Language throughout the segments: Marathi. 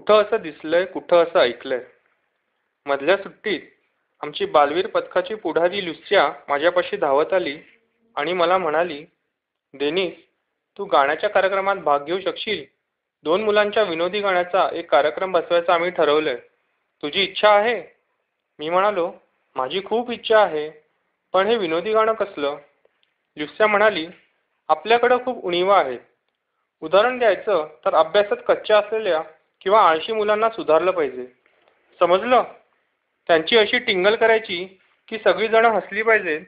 कुठं असं दिसलंय, कुठं असं ऐकलंय. मधल्या सुट्टीत आमची बालवीर पथकाची पुढारी लुस्या माझ्यापाशी धावत आली आणि मला म्हणाली, "डेनिस, तू गाण्याच्या कार्यक्रमात भाग घेऊ शकशील? 2 मुलांच्या विनोदी गाण्याचा एक कार्यक्रम बसवायचा आम्ही ठरवलंय. तुझी इच्छा आहे?" मी म्हणालो, "माझी खूप इच्छा आहे, पण हे विनोदी गाणं कसलं?" लुस्या म्हणाली, "आपल्याकडं खूप उणिवा आहेत. उदाहरण द्यायचं तर अभ्यासात कच्च्या असलेल्या किंवा आळशी मुलांना सुधारलं पाहिजे. समजलं? त्यांची अशी टिंगल करायची की सगळी जण हसली पाहिजेत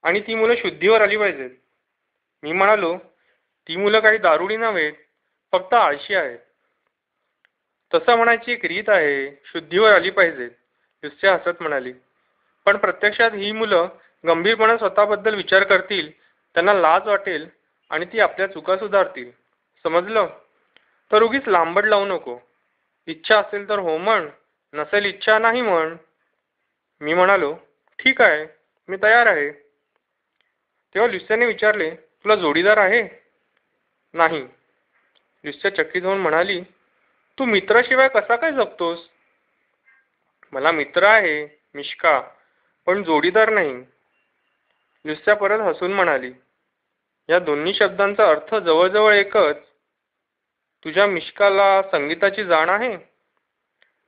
आणि ती मुलं शुद्धीवर आली पाहिजेत." मी म्हणालो, "ती मुलं काही दारुडी नव्हेत, फक्त आळशी आहेत." "तसं म्हणायची एक रीत आहे, शुद्धीवर आली पाहिजेत," लुस्या हसत म्हणाली. "पण प्रत्यक्षात ही मुलं गंभीरपणे स्वतःबद्दल विचार करतील, त्यांना लाज वाटेल आणि ती आपल्या चुका सुधारतील. समजलं? तर उगीच लांबड लावू नको. इच्छा असेल तर हो म्हण, नसेल इच्छा नाही म्हण." मी म्हणालो, "ठीक आहे, मी तयार आहे." तेव्हा लुस्याने विचारले, "तुला जोडीदार आहे?" "नाही." लुस्या चकित होऊन म्हणाली, "तू मित्राशिवाय कसा काय जगतोस?" "मला मित्र आहे, मिश्का, पण जोडीदार नाही." लुस्या परत हसून म्हणाली, "या दोन्ही शब्दांचा अर्थ जवळजवळ एकच. तुझ्या मिश्काला संगीताची जाण आहे?"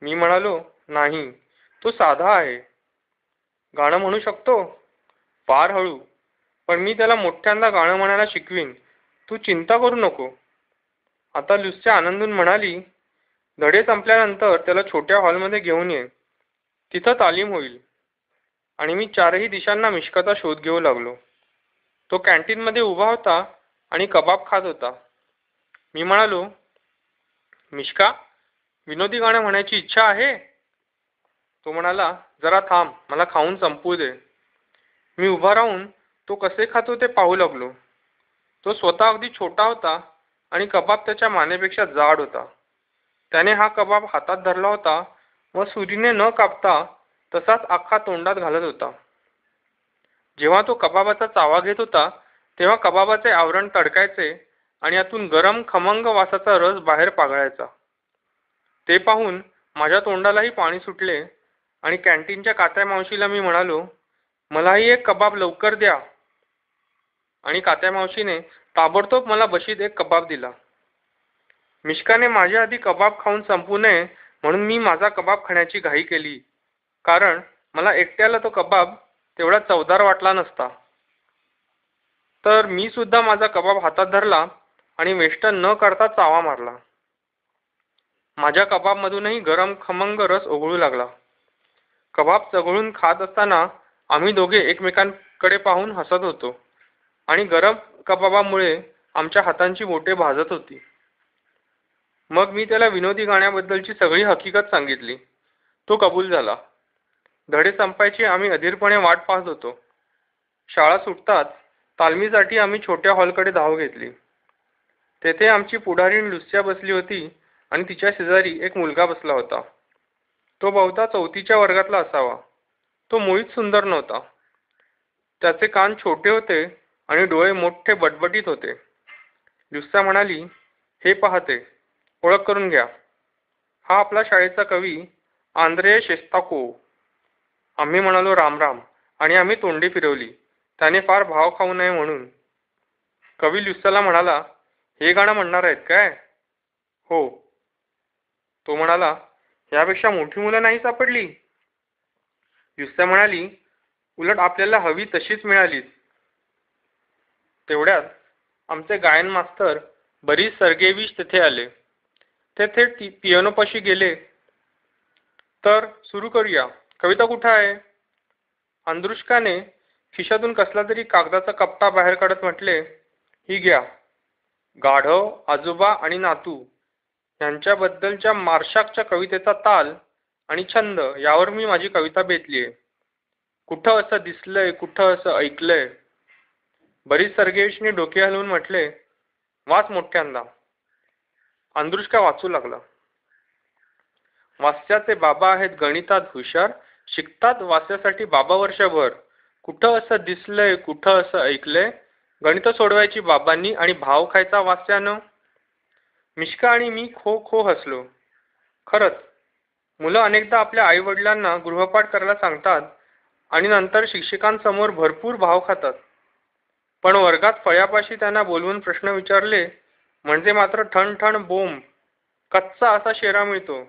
मी म्हणालो, "नाही, तो साधा आहे." "गाणं म्हणू शकतो?" "फार हळू, पण मी त्याला मोठ्यांदा गाणं म्हणायला शिकवीन. तू चिंता करू नको." आता लुस्या आनंदून म्हणाली, "धडे संपल्यानंतर त्याला छोट्या हॉलमध्ये घेऊन ये. तिथं तालीम होईल." आणि मी चारही दिशांना मिश्काचा शोध घेऊ लागलो. तो कॅन्टीनमध्ये उभा होता आणि कबाब खात होता. मी म्हणालो, "मिश्का, विनोदी गाणं म्हणायची इच्छा आहे?" तो म्हणाला, "जरा थांब, मला खाऊन संपू दे." मी उभा राहून तो कसे खातो ते पाहू लागलो. तो स्वतः अगदी छोटा होता आणि कबाब त्याच्या मानेपेक्षा जाड होता. त्याने हा कबाब हातात धरला होता व सुरीने न कापता तसाच अख्खा तोंडात घालत होता. जेव्हा तो कबाबाचा चावा घेत होता, तेव्हा कबाबाचे आवरण तडकायचे आणि यातून गरम खमंग वासाचा रस बाहेर पागळायचा. ते पाहून माझ्या तोंडालाही पाणी सुटले आणि कॅन्टीनच्या कात्या मावशीला मी म्हणालो, "मलाही एक कबाब लवकर द्या." आणि कात्या मावशीने ताबडतोब मला बशीत एक कबाब दिला. मिश्काने माझ्या आधी कबाब खाऊन संपू नये म्हणून मी माझा कबाब खाण्याची घाई केली, कारण मला एकट्याला तो कबाब तेवढा चवदार वाटला नसता. तर मी सुद्धा माझा कबाब हातात धरला आणि वेष्ट न करता चावा मारला. माझ्या कबाबमधूनही गरम खमंग रस ओघळू लागला. कबाब चघळून खात असताना आम्ही दोघे एकमेकांकडे पाहून हसत होतो आणि गरम कबाबामुळे आमच्या हातांची बोटे भाजत होती. मग मी त्याला विनोदी गाण्याबद्दलची सगळी हकीकत सांगितली. तो कबूल झाला. धडे संपायची आम्ही अधीरपणे वाट पाहत होतो. शाळा सुटताच तालमीसाठी आम्ही छोट्या हॉलकडे धाव घेतली. तेथे आमची पुढारीण लुस्या बसली होती आणि तिच्या शेजारी एक मुलगा बसला होता. तो बहुधा 4थीच्या वर्गातला असावा. तो मुळीच सुंदर नव्हता. त्याचे कान छोटे होते आणि डोळे मोठे बटबटीत होते. लुस्या म्हणाली, "हे पाहते, ओळख करून घ्या. हा आपला शाळेचा कवी आंद्रे शेस्ताकोव." आम्ही म्हणालो राम राम आणि आम्ही तोंडे फिरवली, त्याने फार भाव खाऊ नये म्हणून. कवी लुस्याला म्हणाला, "हे गाणं म्हणणार आहेत काय?" "हो." तो म्हणाला, "यापेक्षा मोठी मुलं नाही सापडली?" लुस्या म्हणाली, "उलट आपल्याला हवी तशीच मिळालीत." तेवढ्यात आमचे गायन मास्तर बरीस सर्गेविच तेथे आले. ते थेट पियानोपाशी गेले. "तर सुरू करूया. कविता कुठे आहे?" अंद्रुष्काने खिशातून कसला तरी कागदाचा कप्पा बाहेर काढत म्हटले, "ही घ्या. गाढव, आजोबा आणि नातू यांच्याबद्दलच्या मार्शाकच्या कवितेचा ताल आणि छंद यावर मी माझी कविता बेतलीये. कुठं असं दिसलंय, कुठं असं ऐकलंय." बरीस सर्गेविचने डोके हलवून म्हटले, "वाच मोठ्यांदा." अंद्रुष्का वाचू लागला. "वास्याचे बाबा आहेत गणितात हुशार, शिकतात वास्यासाठी बाबा वर्षभर. कुठं असं दिसलंय, कुठं असं ऐकलंय, गणित सोडवायची बाबांनी आणि भाव खायचा वास्यानं." मिश्का आणि मी खो खो हसलो. खरंच मुलं अनेकदा आपल्या आई-वडिलांना गृहपाठ करायला सांगतात आणि नंतर शिक्षकांसमोर भरपूर भाव खातात. पण वर्गात फळ्यापाशी त्यांना बोलवून प्रश्न विचारले म्हणजे मात्र ठणठण बोंब, कच्चा असा शेरा मिळतो.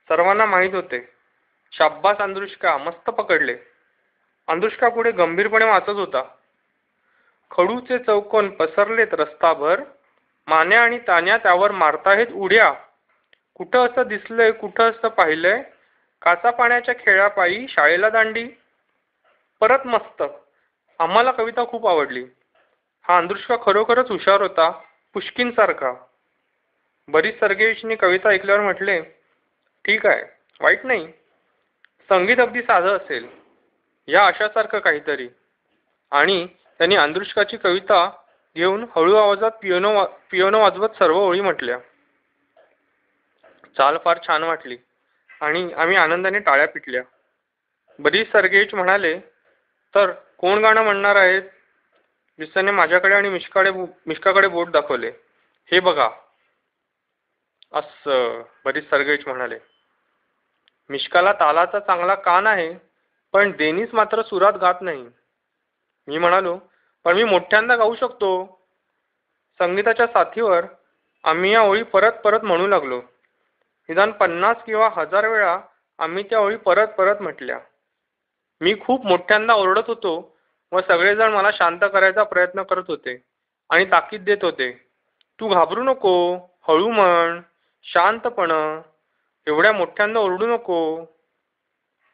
सर्वांना माहीत होते. शाब्बास अंदुष्का, मस्त पकडले. अंदुष्का पुढे गंभीरपणे वाचत होता. खडूचे चौकोन पसरलेत रस्ताभर, मान्या आणि तान्या त्यावर मारताहेत उड्या. कुठं असं दिसलंय, कुठं असं पाहिलंय, काचा पाण्याच्या खेळापायी शाळेला दांडी. परत मस्त. आम्हाला कविता खूप आवडली. हा अंदुष्का खरोखरच हुशार होता, पुष्किन सारखा. बरीच सर्गेविचनी कविता ऐकल्यावर म्हटले, ठीक आहे, वाईट नाही. संगीत अगदी साधं असेल, या अशासारखं काहीतरी. आणि त्यांनी अंदुष्काची कविता घेऊन हळू आवाजात पियानो वाजवत सर्व ओळी म्हटल्या. चाल फार छान वाटली आणि आम्ही आनंदाने टाळ्या पिटल्या. बरीच सर्गेविच म्हणाले, तर कोण गाणं म्हणणार आहेत? लिसाने माझ्याकडे आणि मिश्काकडे बोट दाखवले. हे बघा. असं बरीच सर्गेविच म्हणाले. मिश्काला तालाचा चांगला कान आहे, पण देनीस मात्र सुरात गात नाही. मी म्हणालो, पण मी मोठ्यांदा गाऊ शकतो. संगीताच्या साथीवर आम्ही या ओळी परत परत म्हणू लागलो. निदान 50 किंवा 1000 वेळा आम्ही त्या ओळी परत परत म्हटल्या. मी खूप मोठ्यांदा ओरडत होतो व सगळेजण मला शांत करायचा प्रयत्न करत होते आणि ताकीद देत होते. तू घाबरू नको, हळू म्हण, शांतपणे, एवढ्या मोठ्यांदा ओरडू नको.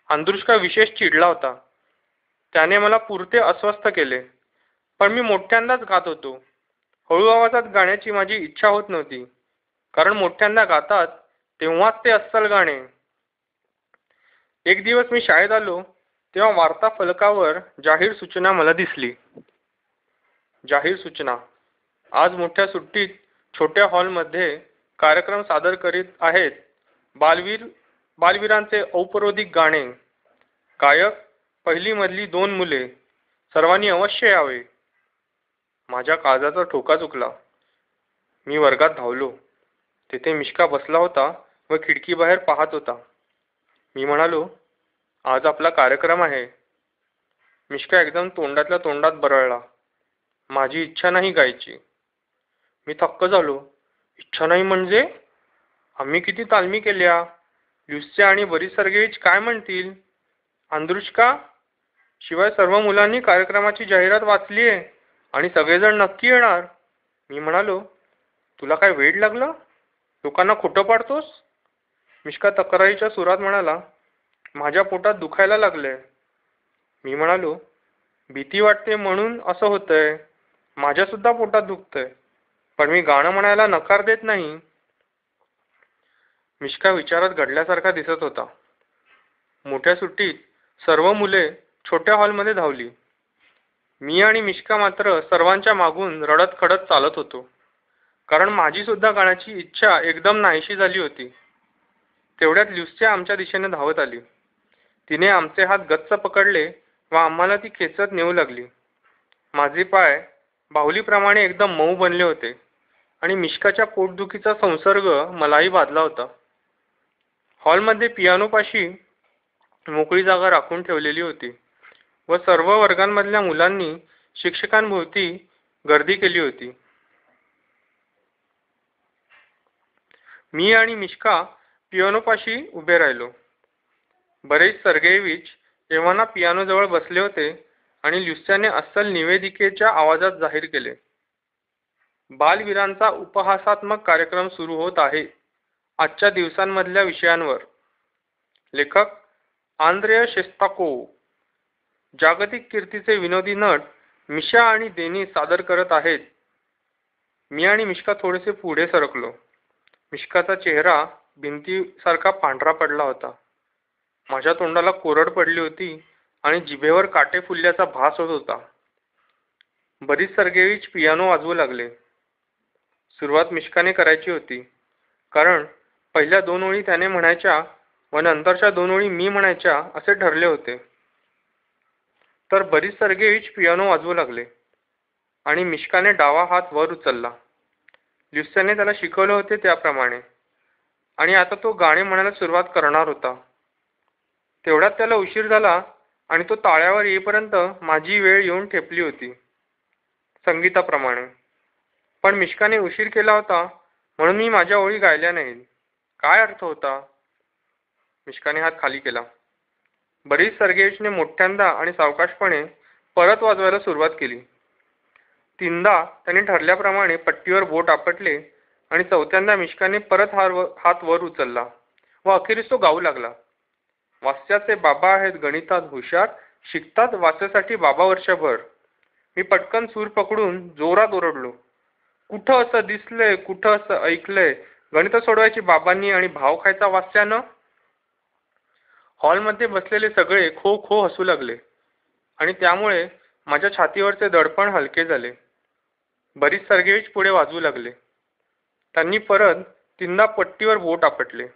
अंदुष्का विशेष चिडला होता. त्याने मला पुरते अस्वस्थ केले. पण मी मोठ्यांदाच गात होतो. हळू आवाजात गाण्याची माझी इच्छा होत नव्हती, कारण मोठ्यांदा गातात तेव्हाच ते अस्सल गाणे. एक दिवस मी शाळेत आलो तेव्हा वार्ता फलकावर जाहीर सूचना मला दिसली. जाहीर सूचना. आज मोठ्या सुट्टीत छोट्या हॉलमध्ये कार्यक्रम सादर करीत आहेत बालवीरांचे औपरोधिक गाणे. गायक पहिली मधली 2 मुले. सर्वांनी अवश्य यावे. माझ्या काळजाचा ठोका चुकला. मी वर्गात धावलो. तेथे मिश्का बसला होता व खिडकीबाहेर पाहत होता. मी म्हणालो, आज आपला कार्यक्रम आहे. मिश्का एकदम तोंडातल्या तोंडात बरळला. माझी इच्छा नाही गायची. मी थक्क झालो. इच्छा नाही म्हणजे? आम्ही किती तालमी केल्या. ल्युस्या आणि बरीच सर्गेविच काय म्हणतील? अंदुष्का, शिवाय सर्व मुलांनी कार्यक्रमाची जाहिरात वाचली आहे आणि सगळेजण नक्की येणार. मी म्हणालो, तुला काय वेड लागलं? लोकांना खोटं पाडतोस? मिश्का तक्रारीच्या सुरात म्हणाला, माझ्या पोटात दुखायला लागलंय. मी म्हणालो, भीती वाटते म्हणून असं होतंय. माझ्या सुद्धा पोटात दुखतंय, पण मी गाणं म्हणायला नकार देत नाही. मिश्का विचारात घडल्यासारखा दिसत होता. मोठ्या सुट्टीत सर्व मुले छोट्या हॉलमध्ये धावली. मी आणि मिश्का मात्र सर्वांच्या मागून रडत खडत चालत होतो, कारण माझी सुद्धा गाण्याची इच्छा एकदम नाहीशी झाली होती. तेवढ्यात ल्युस्या आमच्या दिशेने धावत आली. तिने आमचे हात गच्च पकडले व आम्हाला ती खेचत नेऊ लागली. माझे पाय बाहुलीप्रमाणे एकदम मऊ बनले होते आणि मिश्काच्या पोटदुखीचा संसर्ग मलाही बाधला होता. हॉलमध्ये पियानोपाशी मोकळी जागा राखून ठेवलेली होती व सर्व वर्गांमधल्या मुलांनी शिक्षकांभोवती गर्दी केली होती. मी आणि मिश्का पियानोपाशी उभे राहिलो. बरेच सर्गेविच एव्हाना पियानोजवळ बसले होते आणि ल्युस्याने अस्सल निवेदिकेच्या आवाजात जाहीर केले, बालवीरांचा उपहासात्मक कार्यक्रम सुरू होत आहे आजच्या दिवसांमधल्या विषयांवर. लेखक आंद्रेय शेस्ताकोव. जागतिक कीर्तीचे विनोदी नट मिशा आणि देनी सादर करत आहेत. मी आणि मिश्का थोडेसे पुढे सरकलो. मिश्काचा चेहरा भिंतीसारखा पांढरा पडला होता. माझ्या तोंडाला कोरड पडली होती आणि जिभेवर काटे फुलल्याचा भास होत होता. बरीच सर्गेविच पियानो वाजवू लागले. सुरुवात मिश्काने करायची होती, कारण पहिल्या 2 ओळी त्याने म्हणायच्या व नंतरच्या 2 ओळी मी म्हणायच्या असे ठरले होते. तर बरीच सर्गेविच पियानो वाजवू लागले आणि मिश्काने डावा हात वर उचलला. ल्युस्याने त्याला शिकवले होते त्याप्रमाणे. आणि आता तो गाणे म्हणायला सुरुवात करणार होता. तेवढ्यात त्याला उशीर झाला आणि तो ताळ्यावर येईपर्यंत माझी वेळ येऊन ठेपली होती संगीताप्रमाणे. पण मिश्काने उशीर केला होता म्हणून मी माझ्या ओळी गायल्या नाहीत. काय अर्थ होता? मिश्काने हात खाली केला. बरीच सर्गेविचने मोठ्यांदा आणि सावकाशपणे परत वाजवायला सुरुवात केली. तीनदा त्याने ठरल्याप्रमाणे पट्टीवर बोट आपटले आणि चौथ्यांदा मिश्काने परत हात वर उचलला व अखेरीस तो गाऊ लागला. वास्याचे बाबा आहेत गणितात हुशार, शिकतात वास्यासाठी बाबा वर्षभर. मी पटकन सूर पकडून जोरात ओरडलो. कुठं असं दिसलंय, कुठं असं ऐकलंय, गणित सोडवायची बाबांनी आणि भाव खायचा वास्यानं. हॉलमध्ये बसलेले सगळे खो खो हसू लागले आणि त्यामुळे माझ्या छातीवरचे दडपण हलके झाले. बरीच सर्गेविच पुढे वाजवू लागले. त्यांनी परत तीनदा पट्टीवर बोट आपटले.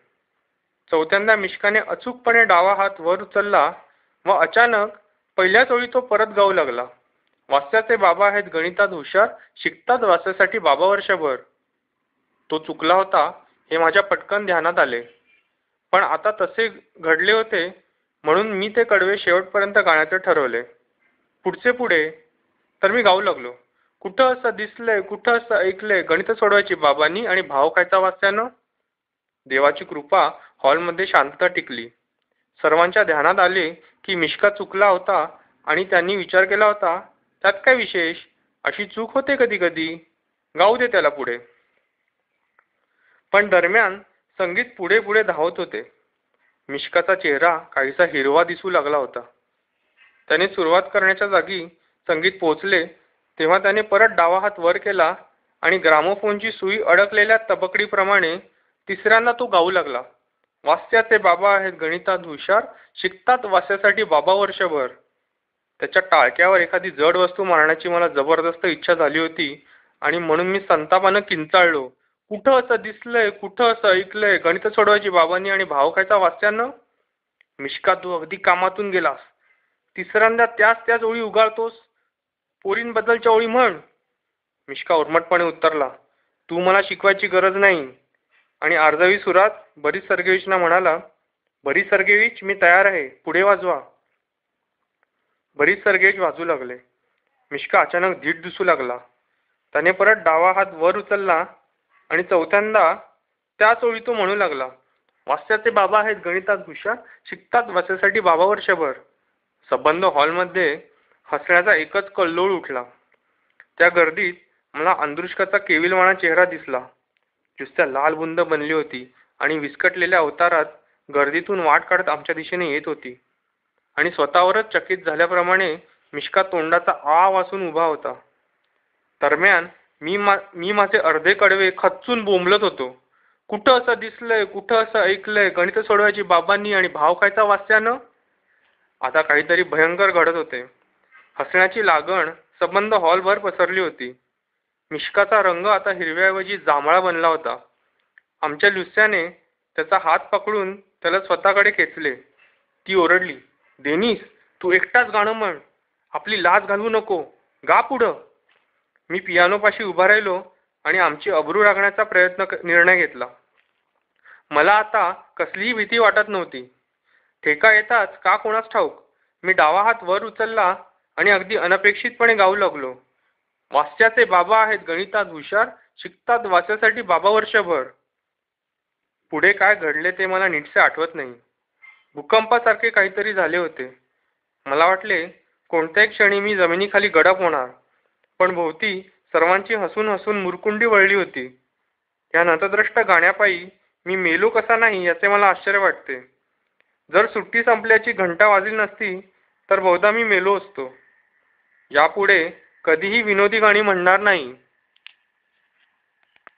चौथ्यांदा मिश्काने अचूकपणे डावा हात वर उचलला व अचानक पहिल्याच ओळी तो परत गाऊ लागला. वास्याचे बाबा आहेत गणितात हुशार, शिकतात वास्यासाठी बाबा वर्षभर. तो चुकला होता हे माझ्या पटकन ध्यानात आले. पण आता तसे घडले होते म्हणून मी ते कडवे शेवटपर्यंत गाण्याचे ठरवले. पुढचे पुढे तर मी गाऊ लागलो. कुठं असं दिसलंय, कुठं असं ऐकलंय, गणित सोडवायची बाबांनी आणि भाव खायचा वास्यानं. देवाची कृपा, हॉलमध्ये शांतता टिकली. सर्वांच्या ध्यानात आले की मिश्का चुकला होता आणि त्यांनी विचार केला होता, त्यात काय विशेष, अशी चूक होते कधी कधी, गाऊ दे त्याला पुढे. पण दरम्यान संगीत पुढे पुढे धावत होते. मिश्काचा चेहरा काहीसा हिरवा दिसू लागला होता. त्याने सुरुवात करण्याच्या जागी संगीत पोहोचले तेव्हा त्याने परत डावा हात वर केला आणि ग्रामोफोनची सुई अडकलेल्या तबकडीप्रमाणे तिसऱ्यांदा तो गाऊ लागला. वास्याचे बाबा आहेत गणितात हुशार, शिकतात वास्यासाठी बाबा वर्षभर. त्याच्या टाळक्यावर एखादी जड वस्तू मारण्याची मला जबरदस्त इच्छा झाली होती आणि म्हणून मी संतापानं किंचाळलो. कुठं असं दिसलंय, कुठं असं ऐकलंय, गणित सोडवायची बाबांनी आणि भाव खायचा वास्यानं. मिश्का, तू अगदी कामातून गेलास. तिसऱ्यांदा त्याच ओळी उगाळतोस. पोरींबद्दलच्या ओळी म्हण. मिश्का उर्मटपणे उत्तरला. तू मला शिकवायची गरज नाही. आणि अर्धवी सुरात बरीच सर्गेविचना म्हणाला, बरीच सर्गेविच, मी तयार आहे, पुढे वाजवा. बरीच सर्गेविच वाजू लागले. मिश्का अचानक धीट दिसू लागला. त्याने परत डावा हात वर उचलला आणि चौथ्यांदा त्याच ओळी तो म्हणू लागला. वास्याचे बाबा आहेत गणितात हुशार, शिकतात वास्यासाठी बाबा वर्षभर. संबंध हॉलमध्ये हसण्याचा एकच कल्लोळ उठला. त्या गर्दीत मला अंदुष्काचा केविलवाणा चेहरा दिसला. नुसत्या लाल बुंद बनली होती आणि विस्कटलेल्या अवतारात गर्दीतून वाट काढत आमच्या दिशेने येत होती. आणि स्वतःवरच चकित झाल्याप्रमाणे मिश्का तोंडाचा आ वासून उभा होता. दरम्यान मी माझे अर्धे कडवे खच्चून बोंबलत होतो. कुठं असं दिसलंय, कुठं असं ऐकलंय, गणित सोडवायची बाबांनी आणि भाव खायचा वास्यानं. आता काहीतरी भयंकर घडत होते. हसण्याची लागण संबंध हॉलभर पसरली होती. मिश्काचा रंग आता हिरव्याऐवजी जांभळा बनला होता. आमच्या लुस्याने त्याचा हात पकडून त्याला स्वतःकडे खेचले. ती ओरडली, डेनिस, तू एकटाच गाणं म्हण, आपली लाज घालवू नको, गा पुढं. मी पियानोपाशी उभा राहिलो आणि आमची अब्रू राखण्याचा निर्णय घेतला. मला आता कसलीही भीती वाटत नव्हती. ठेका येताच का कोणास ठाऊक मी डावा हात वर उचलला आणि अगदी अनपेक्षितपणे गाऊ लागलो. वास्याचे बाबा आहेत गणितात हुशार, शिकतात वास्यासाठी बाबा वर्षभर. पुढे काय घडले ते मला नीटसे आठवत नाही. भूकंपासारखे काहीतरी झाले होते. मला वाटले कोणत्याही क्षणी मी जमिनीखाली गडप होणार. पण भोवती सर्वांची हसून हसून मुरकुंडी वळली होती. या नतद्रष्ट गाण्यापायी मी मेलो कसा नाही याचे मला आश्चर्य वाटते. जर सुट्टी संपल्याची घंटा वाजली नसती तर बहुधा मी मेलो असतो. यापुढे कधीही विनोदी गाणी म्हणणार नाही.